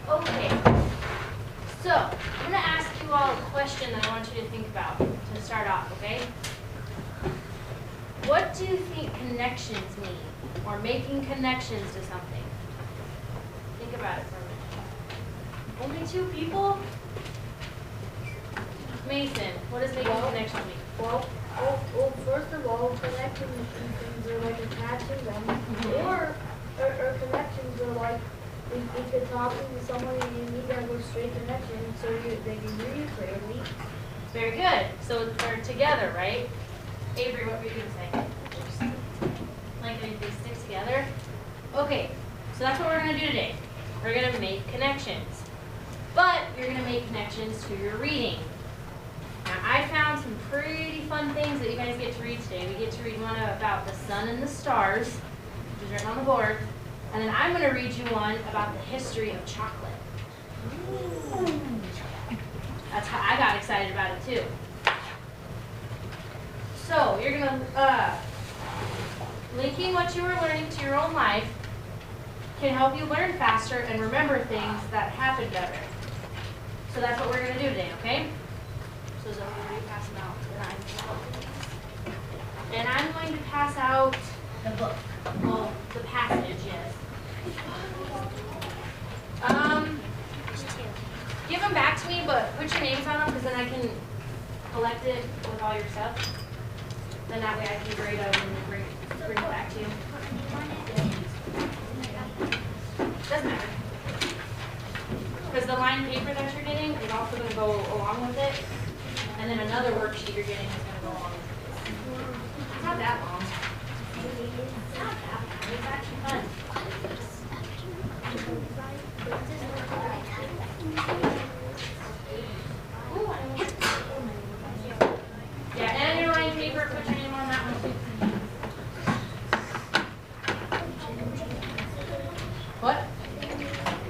Okay, so I'm going to ask you all a question that I want you to think about to start off, okay? What do you think connections mean, or making connections to something? Think about it for a minute. Only 2 people? Mason, what does making connections mean? Well, first of all, connections are like attaching them, or connections are like if you're talking to someone and you need to go straight connection, so they can hear you clearly. Very good. So they're together, right? Avery, what were you going to say? Like they stick together? Okay, so that's what we're going to do today. We're going to make connections. But you're going to make connections to your reading. Now, I found some pretty fun things that you guys get to read today. We get to read one about the sun and the stars, which is written on the board. And then I'm going to read you one about the history of chocolate. That's how I got excited about it too. So you're going to, linking what you are learning to your own life can help you learn faster and remember things that happen better. So that's what we're going to do today, okay? So Zoe, will you pass them out? And I'm going to pass out the book. Well, the passage, yes. Give them back to me, but put your names on them because then I can collect it with all your stuff. Then that way I can grade them and bring it back to you. Doesn't matter. Because the lined paper that you're getting is also going to go along with it. And then another worksheet you're getting is going to go along with it. It's not that long. It's not that long. It's actually fun. Yeah, and your line paper, put your name on that one too. What?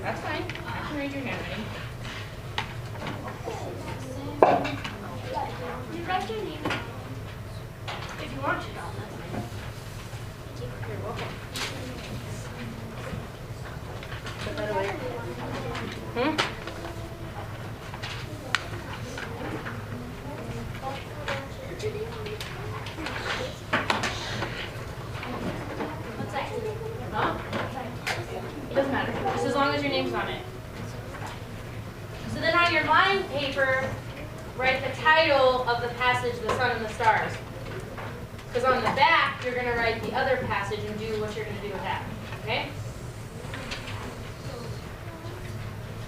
That's fine. I can read your handwriting. You write your name. If you want to, that's fine. You're welcome. Put that away. What's that? Huh? It doesn't matter. Just as long as your name's on it. So then on your line paper, write the title of the passage, The Sun and the Stars. Because on the back, you're going to write the other passage and do what you're going to do with that. Okay?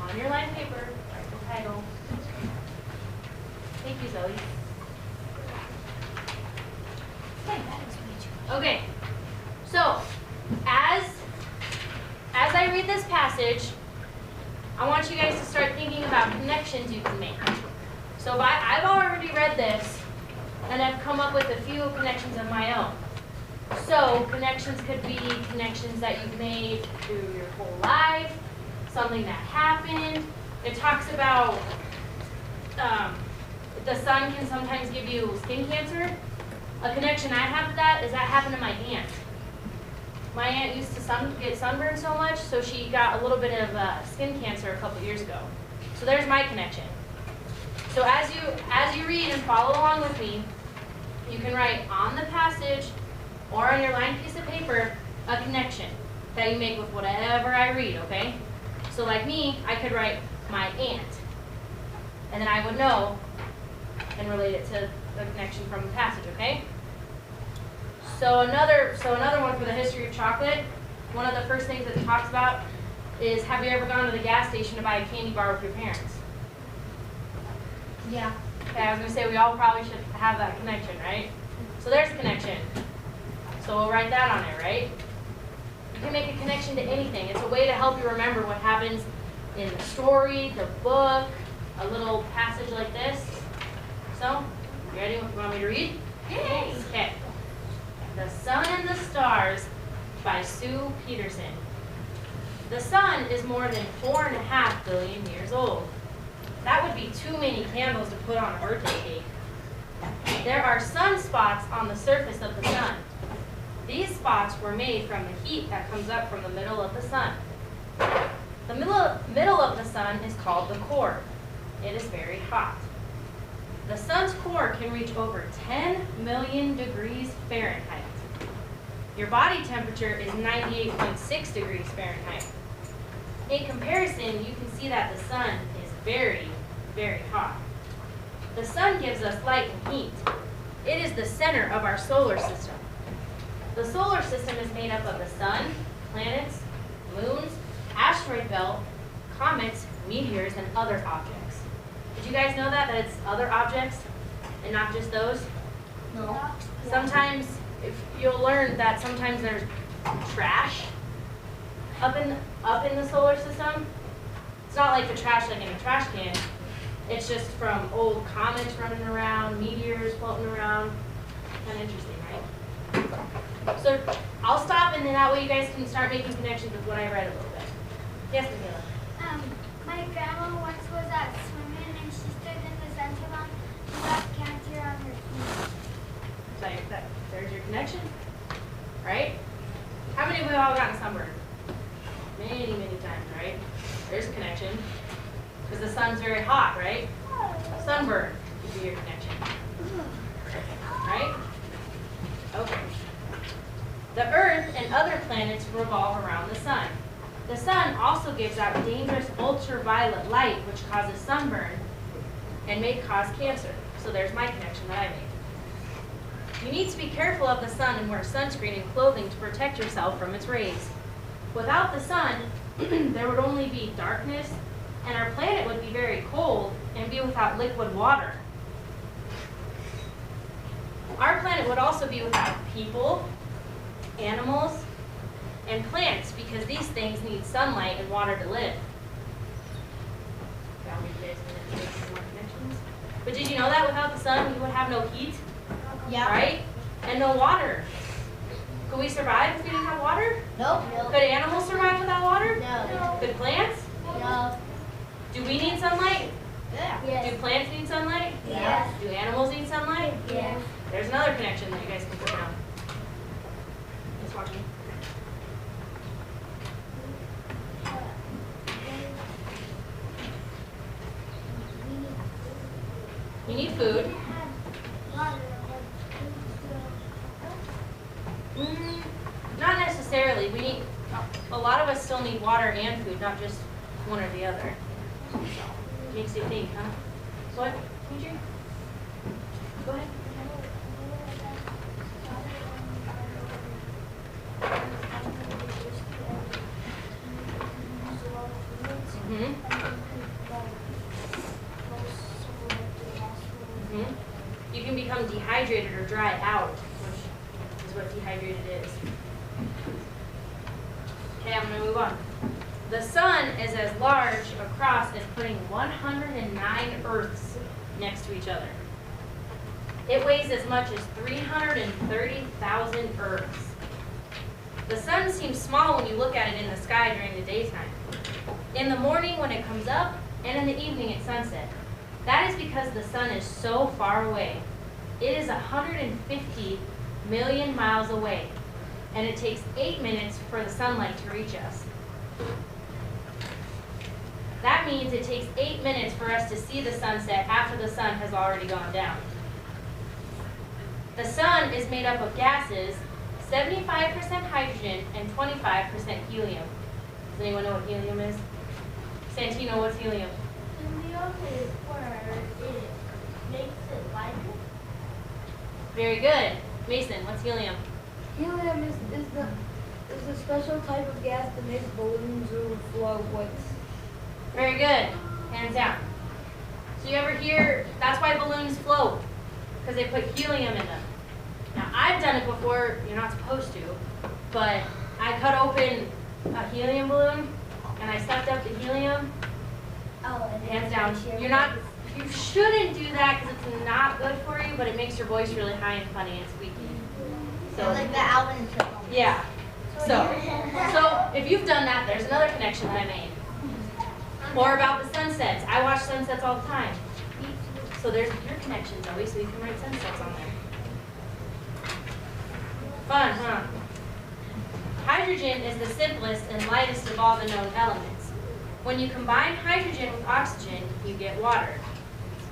On your line paper, write the title. Thank you, Zoe. Okay. So, as I read this passage, I want you guys to start thinking about connections you can make. So I've already read this, and I've come up with a few connections of my own. So connections could be connections that you've made through your whole life, something that happened. It talks about the sun can sometimes give you skin cancer. A connection I have to that is that happened to my aunt. My aunt used to get sunburned so much, so she got a little bit of skin cancer a couple years ago. So there's my connection. So as you read and follow along with me, you can write on the passage or on your lined piece of paper a connection that you make with whatever I read, okay? So like me, I could write my aunt, and then I would know and relate it to the connection from the passage, okay? So another one for the history of chocolate. One of the first things that it talks about is, have you ever gone to the gas station to buy a candy bar with your parents? Yeah. Okay, I was going to say we all probably should have that connection, right? So there's a connection. So we'll write that on there, right? You can make a connection to anything. It's a way to help you remember what happens in the story, the book, a little passage like this. So, you ready? You want me to read? Yes. Okay. The Sun and the Stars by Sue Peterson. The sun is more than 4.5 billion years old. That would be too many candles to put on a birthday cake. There are sunspots on the surface of the sun. These spots were made from the heat that comes up from the middle of the sun. The middle of the sun is called the core. It is very hot. The sun's core can reach over 10 million degrees Fahrenheit. Your body temperature is 98.6 degrees Fahrenheit. In comparison, you can see that the sun is very, very hot. The sun gives us light and heat. It is the center of our solar system. The solar system is made up of the sun, planets, moons, asteroid belt, comets, meteors, and other objects. Did you guys know that it's other objects and not just those? No. Sometimes, if you'll learn that sometimes there's trash up in the solar system. It's not like the trash like in a trash can. It's just from old comets running around, meteors floating around. Kind of interesting, right? So I'll stop, and then that way you guys can start making connections with what I read a little bit. Yes, Michaela? My grandma once was at swimming and she stood in the sun too long and got cancer on her feet. So there's your connection, right? How many of you all gotten sunburned? Many, many times, right? There's a connection. Because the sun's very hot, right? Sunburn would be your connection. Right? Okay. The Earth and other planets revolve around the sun. The sun also gives out dangerous ultraviolet light, which causes sunburn and may cause cancer. So there's my connection that I made. You need to be careful of the sun and wear sunscreen and clothing to protect yourself from its rays. Without the sun, there would only be darkness, and our planet would be very cold and be without liquid water. Our planet would also be without people, animals, and plants, because these things need sunlight and water to live. But did you know that without the sun, we would have no heat? Yeah. Right? And no water. Could we survive if we didn't have water? Nope. Could animals survive without water? No. Could plants? No. Do we need sunlight? Yeah. Do Yes. plants need sunlight? Yes. Do animals need sunlight? Yes. There's another connection that you guys can put down. Just watch me. You need food. Not necessarily. We need, a lot of us still need water and food, not just one or the other. Makes you think, huh? What, Adrian? Go ahead. Mm-hmm. Mm-hmm. You can become dehydrated or dry out, which is what dehydrated is. Okay, I'm going to move on. The sun is as large across as putting 109 Earths next to each other. It weighs as much as 330,000 Earths. The sun seems small when you look at it in the sky during the daytime, in the morning when it comes up, and in the evening at sunset. That is because the sun is so far away. It is 150 million miles away, and it takes 8 minutes for the sunlight to reach us. That means it takes 8 minutes for us to see the sunset after the sun has already gone down. The sun is made up of gases, 75% hydrogen and 25% helium. Does anyone know what helium is? Santino, what's helium? Helium is where it makes it lighter. Very good. Mason, what's helium? Helium is a special type of gas that makes balloons overflow with. Very good. Hands down. So you ever hear, that's why balloons float, because they put helium in them. Now, I've done it before, you're not supposed to, but I cut open a helium balloon, and I sucked up the helium. Oh, and Hands down. You shouldn't do that because it's not good for you, but it makes your voice really high and funny and squeaky. So, like the Alvin show. yeah. So if you've done that, there's another connection that I made. More about the sunsets. I watch sunsets all the time. So there's your connection, Zoe, so you can write sunsets on there. Fun, huh? Hydrogen is the simplest and lightest of all the known elements. When you combine hydrogen with oxygen, you get water.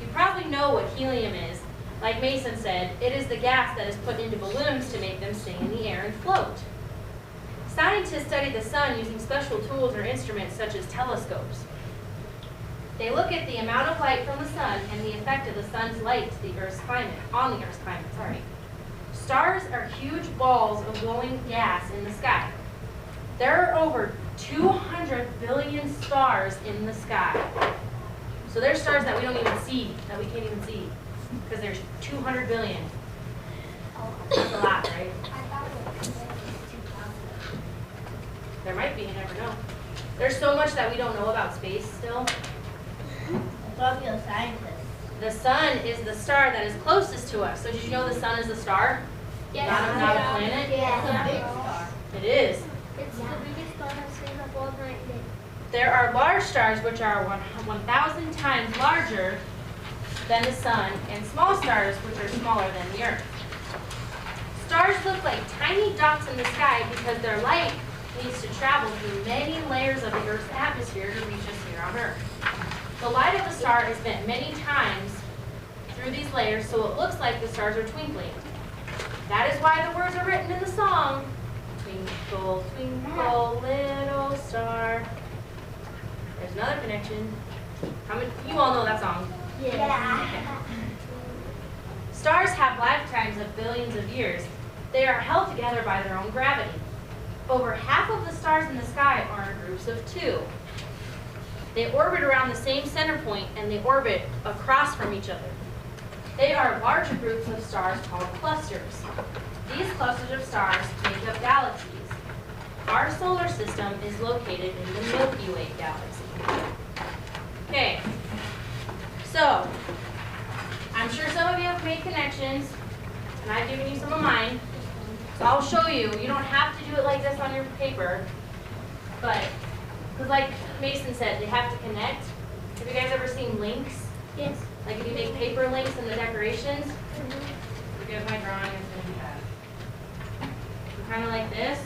You probably know what helium is. Like Mason said, it is the gas that is put into balloons to make them stay in the air and float. Scientists study the sun using special tools or instruments such as telescopes. They look at the amount of light from the sun and the effect of the sun's light to the Earth's climate, on the Earth's climate, sorry. Stars are huge balls of glowing gas in the sky. There are over 200 billion stars in the sky. So there's stars that we don't even see, that we can't even see, because there's 200 billion. That's a lot, right? There might be, you never know. There's so much that we don't know about space still. Love your scientist. The sun is the star that is closest to us. So did you know the sun is a star? Yes. Not a planet? Yeah. It's a big star. It is. It's the biggest star that stays up all night. There are large stars which are 1,000 times larger than the sun, and small stars which are smaller than the Earth. Stars look like tiny dots in the sky because their light needs to travel through many layers of the Earth's atmosphere to reach us here on Earth. The light of the star is bent many times through these layers, so it looks like the stars are twinkling. That is why the words are written in the song, "Twinkle, twinkle, little star." There's another connection. How many? You all know that song. Yeah. Stars have lifetimes of billions of years. They are held together by their own gravity. Over half of the stars in the sky are in groups of 2. They orbit around the same center point and they orbit across from each other. They are larger groups of stars called clusters. These clusters of stars make up galaxies. Our solar system is located in the Milky Way galaxy. Okay, so I'm sure some of you have made connections, and I've given you some of mine. So I'll show you. You don't have to do it like this on your paper, but, because like Mason said, they have to connect. Have you guys ever seen links? Yes. Like if you make paper links in the decorations? Forgive my drawing, it's going to be bad. Kind of like this.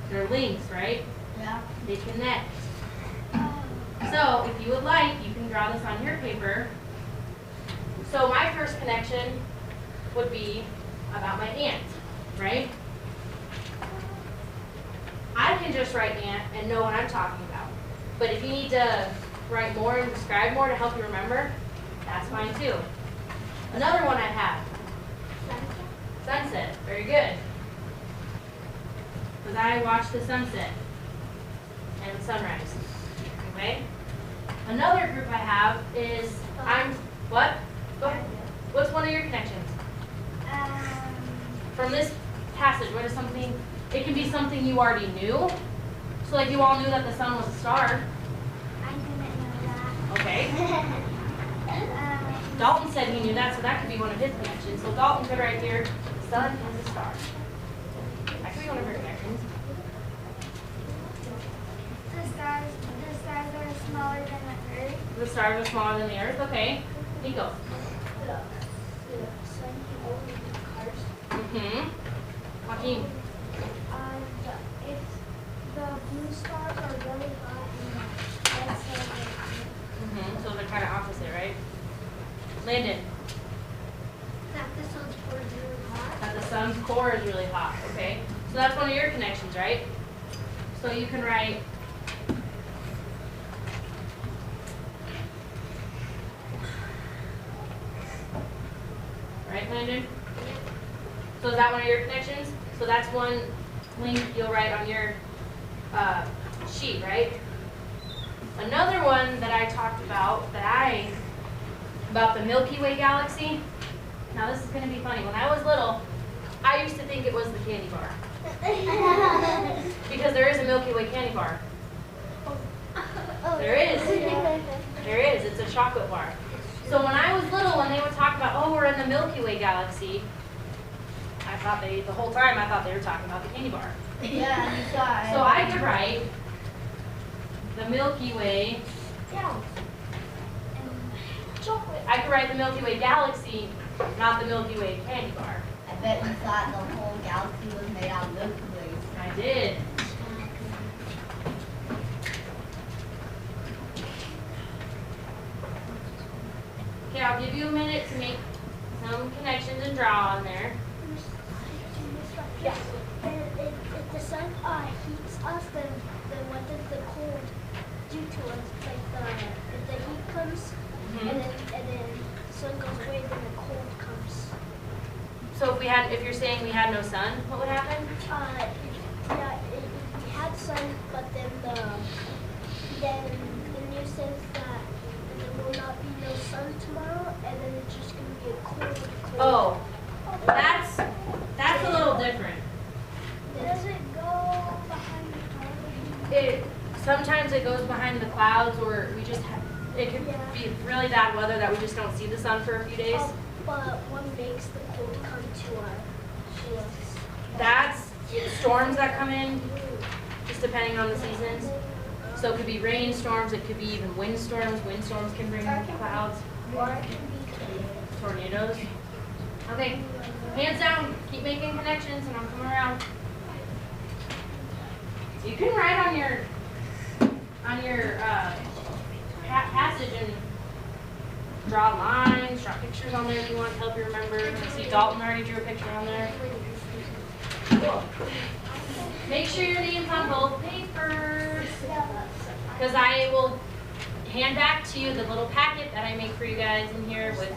They're links, right? Yeah. They connect. So if you would like, you can draw this on your paper. So my first connection would be about my aunt, right? I can just write aunt and know what I'm talking about. But if you need to write more and describe more to help you remember, that's fine too. Another one I have. Sunset. Very good. Because I watch the sunset and the sunrise. Okay? Another group I have is what? Go ahead. What's one of your connections? From this passage, what is something, it can be something you already knew. So like you all knew that the sun was a star. I didn't know that. Okay. Dalton said he knew that, so that could be one of his connections. So Dalton could write here, the sun is a star. That could be one of your connections. The stars are smaller than the Earth. The stars are smaller than the Earth. Okay. Nico. The sun can only be cars. Mm-hmm. Joaquin. If the blue stars are really hot and the red stars are Mm-hmm. So they're kind of opposite, right? Landon. that the sun's core is really hot. That the sun's core is really hot. Okay. So that's one of your connections, right? So you can write right, Landon? So is that one of your connections? So that's one link you'll write on your sheet, right? Another one that I talked about, about the Milky Way galaxy. Now this is going to be funny. When I was little, I used to think it was the candy bar. Because there is a Milky Way candy bar. There is. There is. It's a chocolate bar. So when I was little, when they would talk about, oh, we're in the Milky Way galaxy, I thought the whole time I thought they were talking about the candy bar. Yeah, you saw it. So I could write the Milky Way. I could write the Milky Way galaxy, not the Milky Way candy bar. I bet you thought the whole galaxy was made out of Milky Ways. I did. I'll give you a minute to make some connections and draw on there. Yeah. And if the sun heats us, then what does the cold do to us? Like if the heat comes and then the sun goes away, then the cold comes. So if you're saying we had no sun, what would happen? Yeah, we had sun, but then the news says that there will not be no sun tomorrow, and then it's just gonna be a cold. Oh, that's a little different. Does it go behind the clouds? Sometimes it goes behind the clouds, or it could be really bad weather that we just don't see the sun for a few days. But what makes the cold come to us? That's storms that come in, just depending on the seasons. So it could be rainstorms, it could be even windstorms. Windstorms can bring clouds. Or it can be Tornadoes. Okay, hands down, keep making connections and I'll come around. You can write on your passage and draw lines, draw pictures on there if you want to help you remember. See, Dalton already drew a picture on there. Cool. Make sure your name's on both papers, because I will hand back to you the little packet that I make for you guys in here with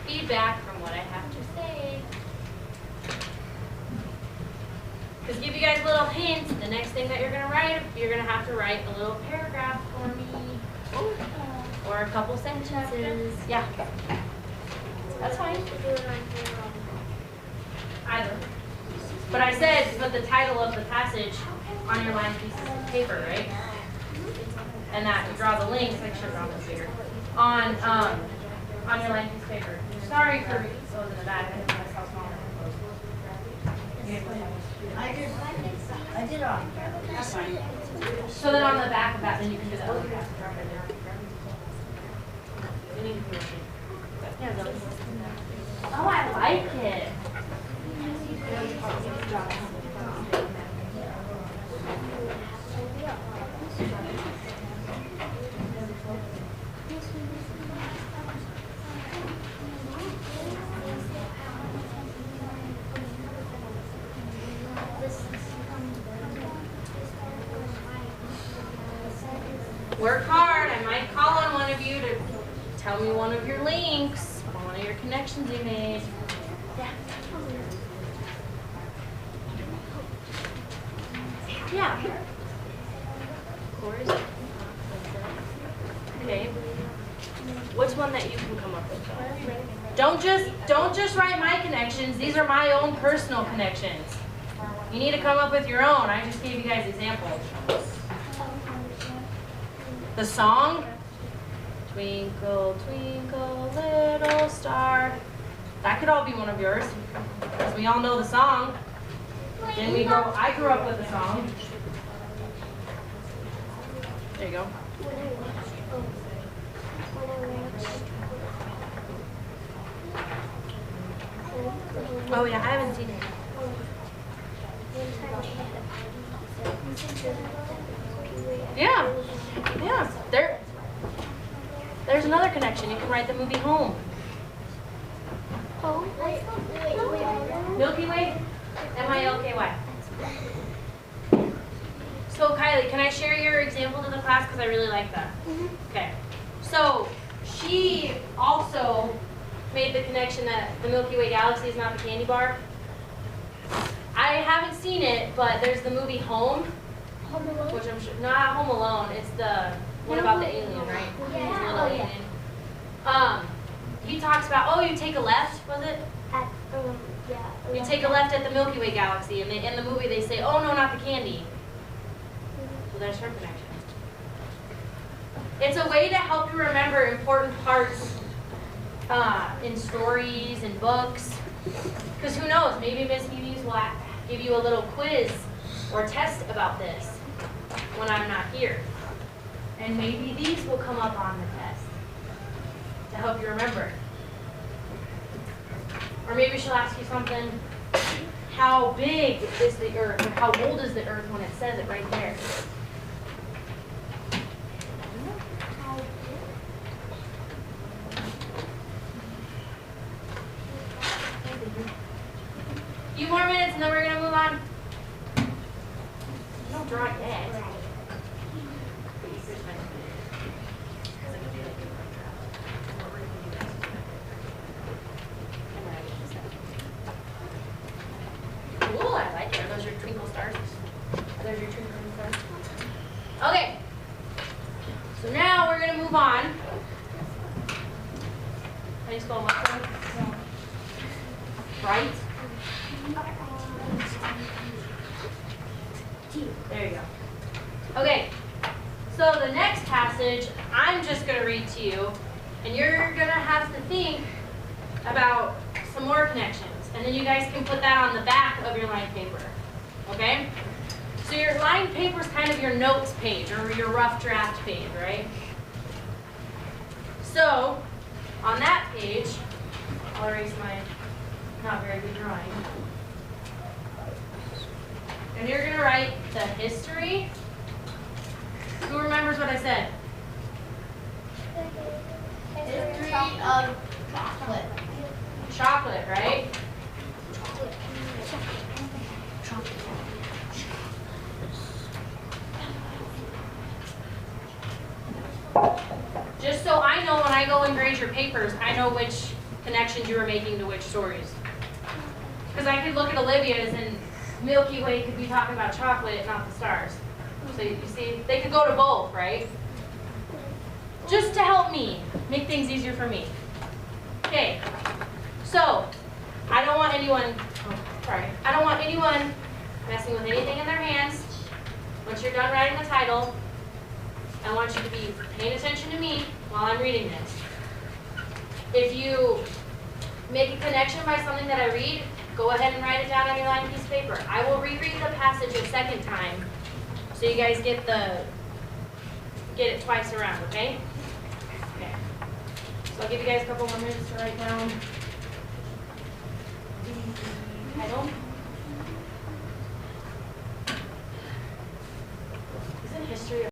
feedback from what I have to say. Just give you guys little hints. The next thing that you're going to write, you're going to have to write a little paragraph for me. Or a couple sentences. Yeah. That's fine. Either. But I said put the title of the passage on your line pieces of paper, right? And that you draw the links, I should draw this bigger, on your line piece of paper. Sorry for those in the back. I didn't realize how small I did on. That's fine. So then on the back of that, then you can just look at that. Oh, I like it. Work hard. I might call on one of you to tell me one of your links, or one of your connections you made. Yeah. Yeah. Of course. Okay. What's one that you can come up with? Don't just write my connections. These are my own personal connections. You need to come up with your own. I just gave you guys examples. The song, Twinkle, Twinkle, Little Star. That could all be one of yours, because we all know the song. I grew up with the song. There you go. Oh yeah, I haven't seen it. Yeah. Yeah. There's another connection. You can write the movie Home. Home? Milky Way? M-I-L-K-Y. So Kylie, can I share your example to the class? Because I really like that. Okay. So she also made the connection that the Milky Way galaxy is not the candy bar. I haven't seen it, but there's the movie Home. Home Alone? Which I'm sure, not Home Alone. It's the one about the alien, right? Yeah. The little alien. He talks about, you take a left, was it? Yeah. You take a left at the Milky Way galaxy, and in the movie they say, oh no, not the candy. So there's her connection. It's a way to help you remember important parts in stories and books. Because who knows, maybe Miss Hughes will give you a little quiz or test about this when I'm not here. And maybe these will come up on the test to help you remember. Or maybe she'll ask you something, how big is the Earth, or how old is the Earth when it says it right there? don't draw it yet. Right. Cool, I like it. Are those your twinkle stars? Are those your twinkling stars? Okay. So now we're gonna move on. How do you spell mushroom? Right? There you go. Okay. So the next passage, I'm just gonna read to you, and you're gonna have to think about some more connections. And then you guys can put that on the back of your line paper, okay? So your line paper is kind of your notes page or your rough draft page, right? So on that page, I'll erase my not very good drawing. And you're gonna write the history. Who remembers what I said? History of chocolate. Chocolate, right? Just so I know when I go and grade your papers, I know which connections you were making to which stories. Because I could look at Olivia's and Milky Way could be talking about chocolate, not the stars. So you see, they could go to both, right? Just to help me, make things easier for me. Okay, so I don't want anyone messing with anything in their hands. Once you're done writing the title, I want you to be paying attention to me while I'm reading this. If you make a connection by something that I read, go ahead and write it down on your line piece of paper. I will reread the passage a second time so you guys get it twice around, okay? Okay. So I'll give you guys a couple more minutes to write down the title.